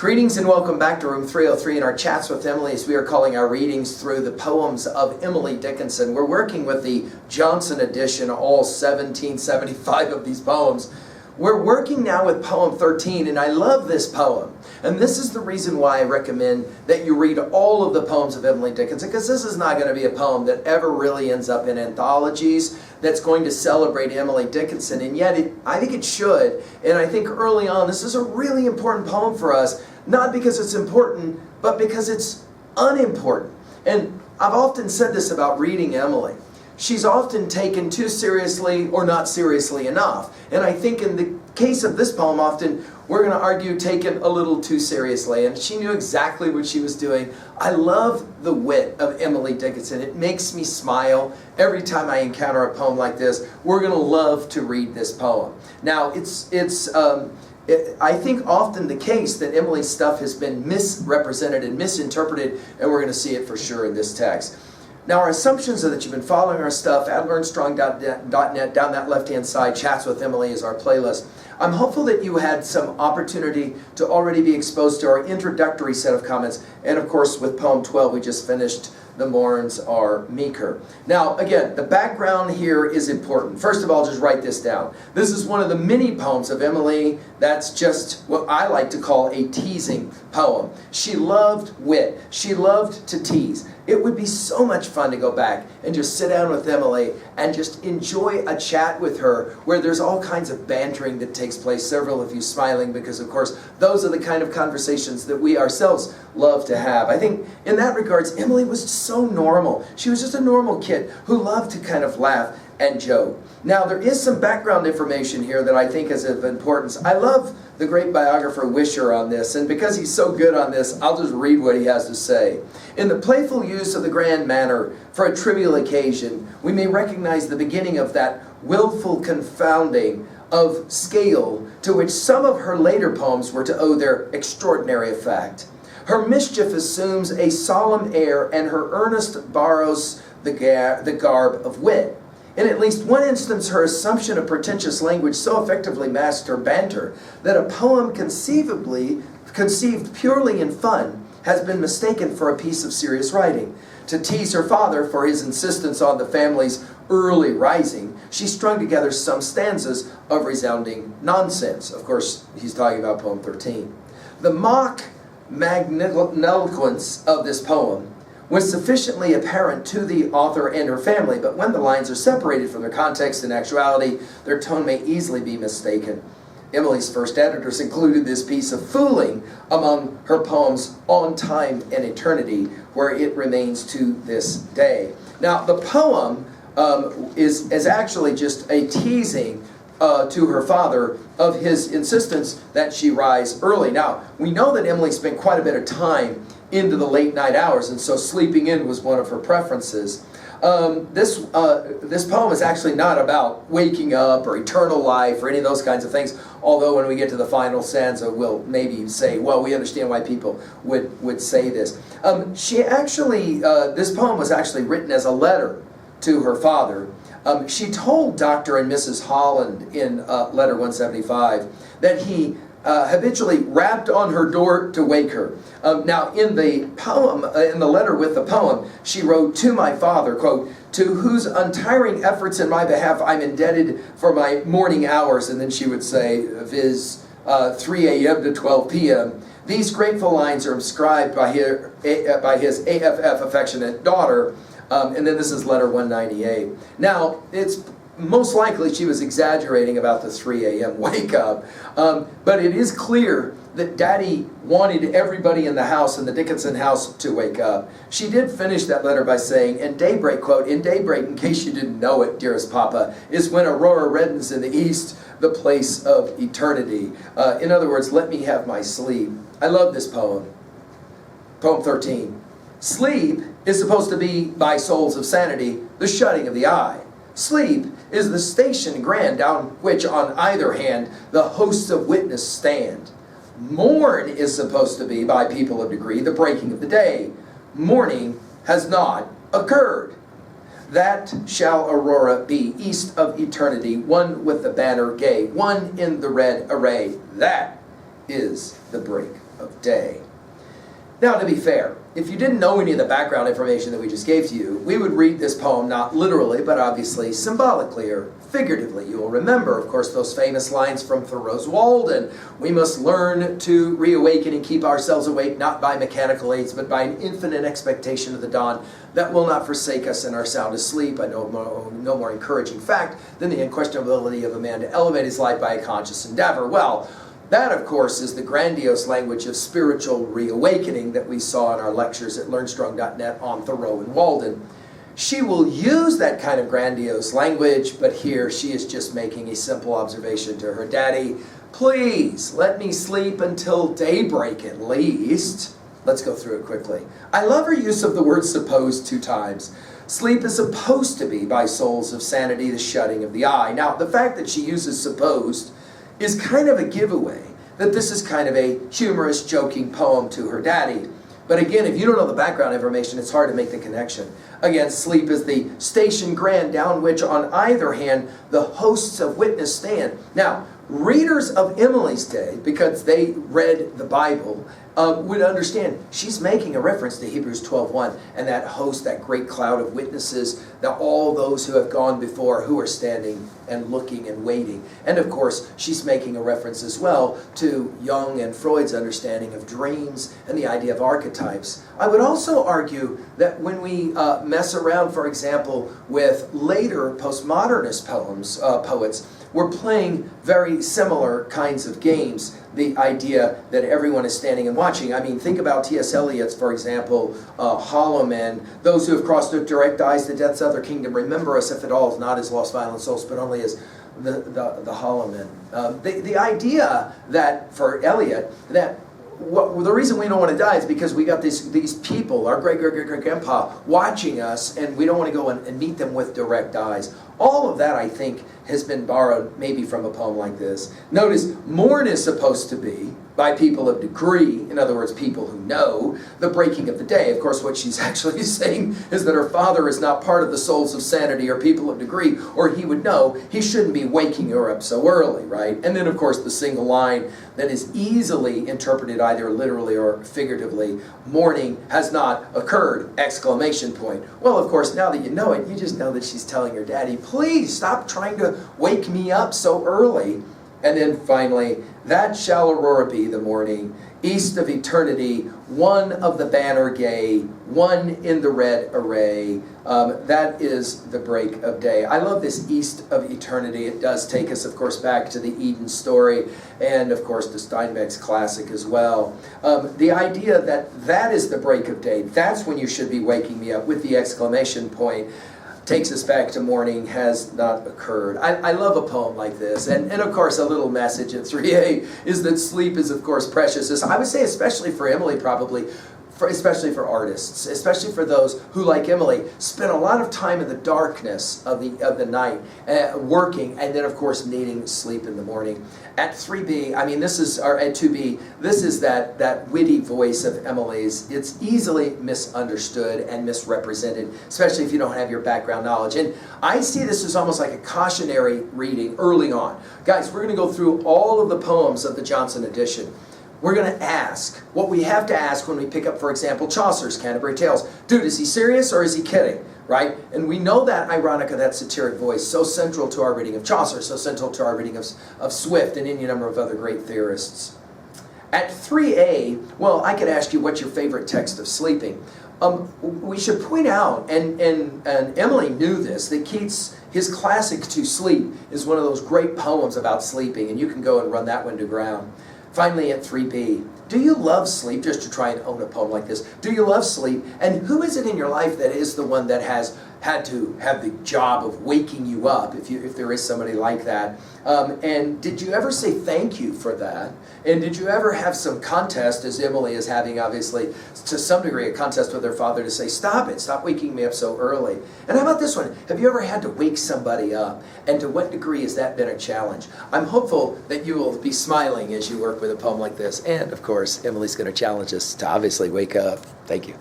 Greetings and welcome back to room 303 in our chats with Emily, as we are calling our readings through the poems of Emily Dickinson. We're working with the Johnson edition, all 1775 of these poems. We're working now with poem 13, and I love this poem. And this is the reason why I recommend that you read all of the poems of Emily Dickinson, because this is not going to be a poem that ever really ends up in anthologies that's going to celebrate Emily Dickinson, and yet I think it should. And I think early on this is a really important poem for us, not because it's important, but because it's unimportant. And I've often said this about reading Emily. She's often taken too seriously or not seriously enough. And I think in the case of this poem, often we're going to argue taken a little too seriously. And she knew exactly what she was doing. I love the wit of Emily Dickinson. It makes me smile every time I encounter a poem like this. We're going to love to read this poem. Now, I think often the case that Emily's stuff has been misrepresented and misinterpreted, and we're going to see it for sure in this text. Now, our assumptions are that you've been following our stuff at learnstrong.net. Down that left-hand side, Chats with Emily is our playlist. I'm hopeful that you had some opportunity to already be exposed to our introductory set of comments. And of course, with poem 12, we just finished, The Morns Are Meeker. Now, again, the background here is important. First of all, just write this down. This is one of the many poems of Emily that's just what I like to call a teasing poem. She loved wit. She loved to tease. It would be so much fun to go back and just sit down with Emily and just enjoy a chat with her where there's all kinds of bantering that takes place, several of you smiling, because of course those are the kind of conversations that we ourselves love to have. I think in that regards, Emily was so normal. She was just a normal kid who loved to kind of laugh and joke. Now, there is some background information here that I think is of importance. I love the great biographer Wisher on this, and because he's so good on this, I'll just read what he has to say. In the playful use of the grand manner for a trivial occasion, we may recognize the beginning of that willful confounding of scale to which some of her later poems were to owe their extraordinary effect. Her mischief assumes a solemn air, and her earnest borrows the garb of wit. In at least one instance, her assumption of pretentious language so effectively masked her banter that a poem conceived purely in fun has been mistaken for a piece of serious writing. To tease her father for his insistence on the family's early rising, she strung together some stanzas of resounding nonsense. Of course, he's talking about poem 13. The mock magniloquence of this poem was sufficiently apparent to the author and her family, but when the lines are separated from their context and actuality, their tone may easily be mistaken. Emily's first editors included this piece of fooling among her poems On Time and Eternity, where it remains to this day. Now, the poem is actually just a teasing to her father of his insistence that she rise early. Now, we know that Emily spent quite a bit of time into the late night hours, and so sleeping in was one of her preferences. This poem is actually not about waking up or eternal life or any of those kinds of things, although when we get to the final stanza, we'll maybe say, well, we understand why people would say this. This poem was actually written as a letter to her father. She told Dr. and Mrs. Holland in letter 175 that he habitually rapped on her door to wake her. Now, in the poem, in the letter with the poem, she wrote to my father, quote, "to whose untiring efforts in my behalf I'm indebted for my morning hours," and then she would say, viz. 3 a.m. to 12 p.m. These grateful lines are inscribed by his AFF affectionate daughter, and then this is letter 198. Now, it's most likely she was exaggerating about the 3 a.m. wake up, but it is clear that Daddy wanted everybody in the house, in the Dickinson house, to wake up. She did finish that letter by saying, "In daybreak," quote, "in daybreak, in case you didn't know it, dearest Papa, is when aurora reddens in the east, the place of eternity." In other words, let me have my sleep. I love this poem. Poem 13. Sleep is supposed to be, by souls of sanity, the shutting of the eye. Sleep is the station grand down which on either hand the hosts of witness stand. Morn is supposed to be, by people of degree, the breaking of the day. Morning has not occurred. That shall aurora be, east of eternity, one with the banner gay, one in the red array. That is the break of day. Now, to be fair, if you didn't know any of the background information that we just gave to you, we would read this poem not literally, but obviously symbolically or figuratively. You will remember, of course, those famous lines from Thoreau's Walden. We must learn to reawaken and keep ourselves awake, not by mechanical aids, but by an infinite expectation of the dawn that will not forsake us in our soundest sleep. I know no more encouraging fact than the unquestionability of a man to elevate his life by a conscious endeavor. Well, that, of course, is the grandiose language of spiritual reawakening that we saw in our lectures at LearnStrong.net on Thoreau and Walden. She will use that kind of grandiose language, but here she is just making a simple observation to her daddy. Please, let me sleep until daybreak at least. Let's go through it quickly. I love her use of the word supposed 2 times. Sleep is supposed to be, by souls of sanity, the shutting of the eye. Now, the fact that she uses supposed is kind of a giveaway that this is kind of a humorous, joking poem to her daddy. But again, if you don't know the background information, it's hard to make the connection. Again, sleep is the station grand down which on either hand the hosts of witness stand. Now, readers of Emily's day, because they read the Bible, would understand she's making a reference to Hebrews 12:1 and that host, that great cloud of witnesses, that all those who have gone before who are standing and looking and waiting. And of course, she's making a reference as well to Jung and Freud's understanding of dreams and the idea of archetypes. I would also argue that when we mess around, for example, with later postmodernist poets, we're playing very similar kinds of games. The idea that everyone is standing and watching. I mean, think about T.S. Eliot's, for example, Hollow Men. Those who have crossed with direct eyes to death's other kingdom, remember us if at all, not as lost violent souls, but only as the Hollow Men. The idea that, for Eliot, that the reason we don't want to die is because we got these people, our great-great-great-grandpa, watching us, and we don't want to go and meet them with direct eyes. All of that, I think, has been borrowed maybe from a poem like this. Notice, mourn is supposed to be, by people of degree, in other words, people who know, the breaking of the day. Of course, what she's actually saying is that her father is not part of the souls of sanity or people of degree, or he would know he shouldn't be waking her up so early, right? And then, of course, the single line that is easily interpreted either literally or figuratively, mourning has not occurred, exclamation point. Well, of course, now that you know it, you just know that she's telling her daddy, please stop trying to wake me up so early. And then finally, that shall aurora be the morning, east of eternity, one of the banner gay, one in the red array. That is the break of day. I love this east of eternity. It does take us, of course, back to the Eden story and, of course, to Steinbeck's classic as well. The idea that that is the break of day, that's when you should be waking me up with the exclamation point, takes us back to morning has not occurred. I love a poem like this. And of course, a little message at 3A is that sleep is, of course, precious. As I would say, especially for Emily, probably, especially for artists, especially for those who, like Emily, spend a lot of time in the darkness of the night, working, and then, of course, needing sleep in the morning. At 3B, I mean, this is, or at 2B, this is that witty voice of Emily's. It's easily misunderstood and misrepresented, especially if you don't have your background knowledge. And I see this as almost like a cautionary reading early on. Guys, we're going to go through all of the poems of the Johnson edition. We're going to ask, what we have to ask when we pick up, for example, Chaucer's Canterbury Tales. Dude, is he serious or is he kidding? Right? And we know that ironica, that satiric voice, so central to our reading of Chaucer, so central to our reading of Swift and any number of other great theorists. At 3A, well, I could ask you what's your favorite text of sleeping. We should point out, and Emily knew this, that Keats, his classic To Sleep, is one of those great poems about sleeping, and you can go and run that one to ground. Finally, at 3B, do you love sleep? Just to try and own a poem like this. Do you love sleep? And who is it in your life that is the one that has had to have the job of waking you up, if there is somebody like that? And did you ever say thank you for that? And did you ever have some contest, as Emily is having, obviously, to some degree, a contest with her father to say, stop it, stop waking me up so early? And how about this one? Have you ever had to wake somebody up? And to what degree has that been a challenge? I'm hopeful that you will be smiling as you work with a poem like this. And, of course, Emily's going to challenge us to obviously wake up. Thank you.